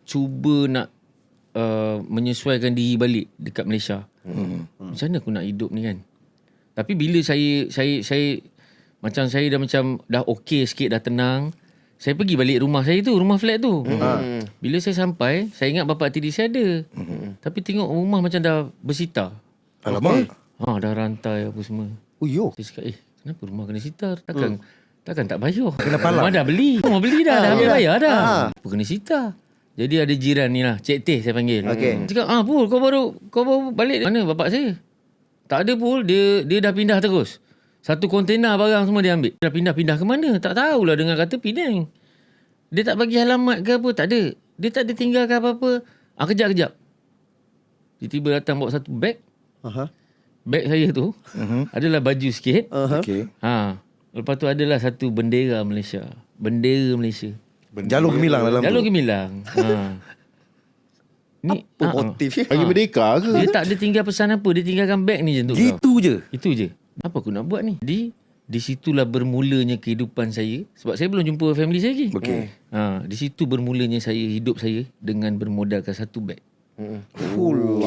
cuba nak menyesuaikan diri balik dekat Malaysia. Macam mana aku nak hidup ni kan? Tapi bila saya macam saya dah okey sikit, dah tenang, saya pergi balik rumah saya tu, rumah flat tu. Bila saya sampai, saya ingat bapa tiri saya ada. Tapi tengok rumah macam dah bersita. Alamak. Dah rantai apa semua. Oh yo. Saya cakap, kenapa rumah kena sita? Takkan tak bayar. Kena palang. Rumah dah beli. Rumah beli dah habis bayar dah. Apa kena sita? Jadi ada jiran ni lah, Cik Teh saya panggil. Okey. Cakap, Pul, kau baru balik mana bapak saya? Tak ada Pul, dia dah pindah terus. Satu kontena barang semua dia ambil. Dah pindah ke mana? Tak tahulah, dengan kata Penang. Dia tak bagi alamat ke apa, tak ada. Dia tak ada tinggalkan apa-apa. Kejap. Tiba-tiba datang bawa satu beg. Beg saya tu adalah baju sikit. Okey. Lepas tu adalah satu bendera Malaysia. Bendera Malaysia. Jalur gemilang dalam Jalur tu. gemilang. Ni Apa motif? Bagi merdeka ke? dia tak ada tinggal pesan apa. Dia tinggalkan beg ni je tu. Gitu je. Itu je. Apa aku nak buat ni? Di situlah bermulanya kehidupan saya. Sebab saya belum jumpa family saya lagi. Okey. Di situ bermulanya hidup saya dengan bermodalkan satu beg. Full